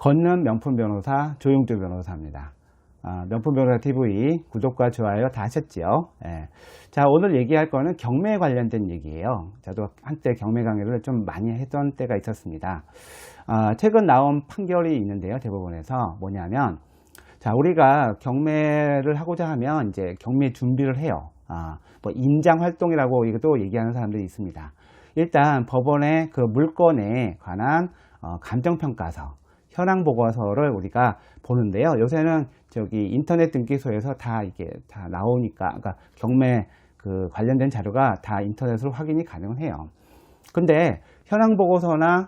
걷는 명품 변호사 조용조 변호사입니다. 명품 변호사 TV 구독과 좋아요 다 하셨지요? 예. 자, 오늘 얘기할 거는 경매에 관련된 얘기예요. 저도 한때 경매 강의를 좀 많이 했던 때가 있었습니다. 최근 나온 판결이 있는데요, 대법원에서 뭐냐면, 자, 우리가 경매를 하고자 하면 이제 경매 준비를 해요. 뭐 인장 활동이라고 이것도 얘기하는 사람들이 있습니다. 일단 법원의 그 물건에 관한 감정평가서, 현황 보고서를 우리가 보는데요. 요새는 저기 인터넷 등기소에서 다 이게 다 나오니까, 그러니까 경매 그 관련된 자료가 다 인터넷으로 확인이 가능해요. 근데 현황 보고서는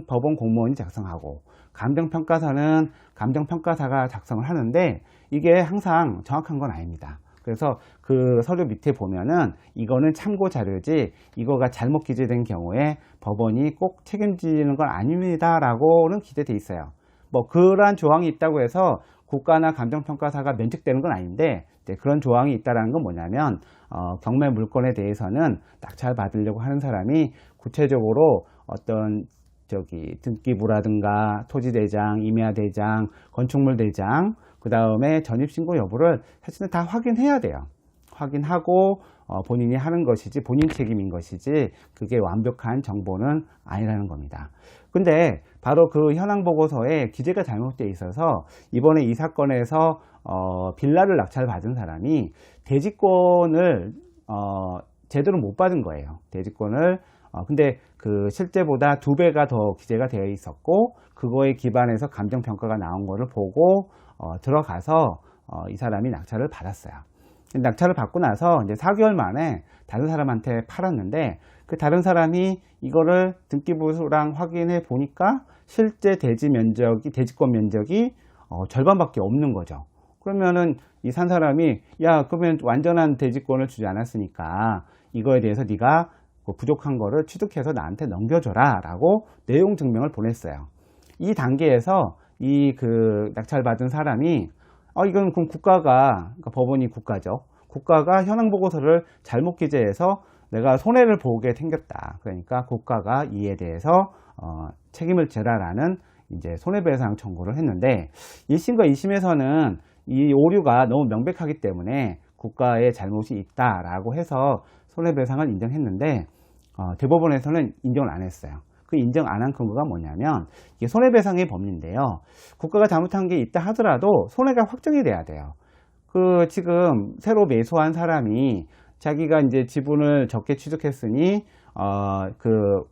법원 공무원이 작성하고, 감정평가서는 감정평가사가 작성을 하는데 이게 항상 정확한 건 아닙니다. 그래서 그 서류 밑에 보면은 이거는 참고 자료지 이거가 잘못 기재된 경우에 법원이 꼭 책임지는 건 아닙니다 라고는 기재되어 있어요. 뭐 그러한 조항이 있다고 해서 국가나 감정평가사가 면책되는 건 아닌데, 그런 조항이 있다는 건 뭐냐면 경매 물건에 대해서는 낙찰 받으려고 하는 사람이 구체적으로 어떤 등기부라든가 토지대장, 임야대장, 건축물대장, 그 다음에 전입신고 여부를 사실은 다 확인해야 돼요. 확인하고 본인이 하는 것이지 본인 책임인 것이지 그게 완벽한 정보는 아니라는 겁니다. 근데 바로 그 현황보고서에 기재가 잘못되어 있어서 이번에 이 사건에서 빌라를 낙찰받은 사람이 대지권을 제대로 못 받은 거예요. 대지권을 근데 그 실제보다 2배가 더 기재가 되어 있었고, 그거에 기반해서 감정평가가 나온 거를 보고 들어가서 이 사람이 낙찰을 받았어요. 낙찰을 받고 나서 이제 4개월 만에 다른 사람한테 팔았는데, 그 다른 사람이 이거를 등기부랑 확인해 보니까 실제 대지권 면적이 절반밖에 없는 거죠. 그러면은 이 산 사람이, 야, 그러면 완전한 대지권을 주지 않았으니까 이거에 대해서 네가 부족한 거를 취득해서 나한테 넘겨줘라 라고 내용 증명을 보냈어요. 이 단계에서 이 그 낙찰받은 사람이 이건 그럼 그러니까 법원이 국가죠. 국가가 현황 보고서를 잘못 기재해서 내가 손해를 보게 생겼다. 그러니까 국가가 이에 대해서 책임을 져라라는 이제 손해배상 청구를 했는데, 1심과 2심에서는 이 오류가 너무 명백하기 때문에 국가의 잘못이 있다라고 해서 손해배상을 인정했는데, 대법원에서는 인정을 안 했어요. 그 인정 안 한 근거가 뭐냐면, 이게 손해배상의 법리인데요. 국가가 잘못한 게 있다 하더라도 손해가 확정이 돼야 돼요. 그 지금 새로 매수한 사람이 자기가 이제 지분을 적게 취득했으니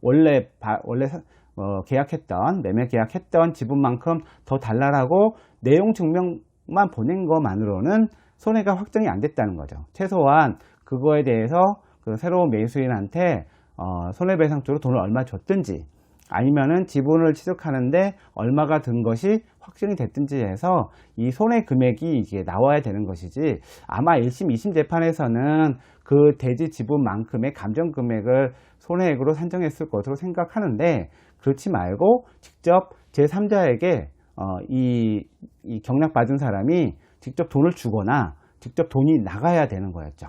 원래 매매 계약했던 지분만큼 더 달라라고 내용 증명만 보낸 것만으로는 손해가 확정이 안 됐다는 거죠. 최소한 그거에 대해서 그 새로운 매수인한테 손해배상적으로 돈을 얼마 줬든지, 아니면은 지분을 취득하는데 얼마가 든 것이 확정이 됐든지 해서 이 손해 금액이 이게 나와야 되는 것이지, 아마 1심, 2심 재판에서는 그 대지 지분만큼의 감정 금액을 손해액으로 산정했을 것으로 생각하는데, 그렇지 말고 직접 제3자에게 이 경락받은 사람이 직접 돈을 주거나 직접 돈이 나가야 되는 거였죠.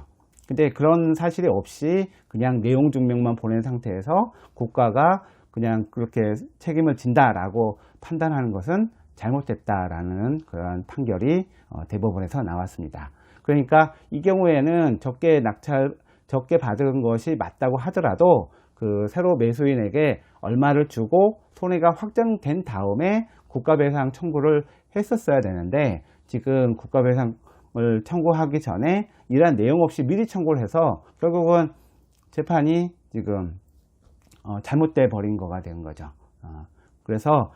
근데 그런 사실이 없이 그냥 내용 증명만 보낸 상태에서 국가가 그냥 그렇게 책임을 진다라고 판단하는 것은 잘못됐다라는 그런 판결이 대법원에서 나왔습니다. 그러니까 이 경우에는 적게 받은 것이 맞다고 하더라도 그 새로 매수인에게 얼마를 주고 손해가 확정된 다음에 국가배상 청구를 했었어야 되는데, 지금 국가배상을 청구하기 전에 이러한 내용 없이 미리 청구를 해서 결국은 재판이 지금 잘못돼 버린 거가 된 거죠. 그래서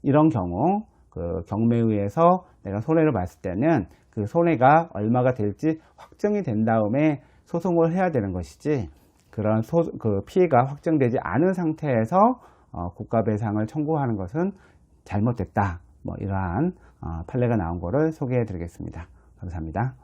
이런 경우 그 경매의에서 내가 손해를 봤을 때는 그 손해가 얼마가 될지 확정이 된 다음에 소송을 해야 되는 것이지, 그런 그 피해가 확정되지 않은 상태에서 국가배상을 청구하는 것은 잘못됐다. 뭐 이러한 판례가 나온 거를 소개해 드리겠습니다. 감사합니다.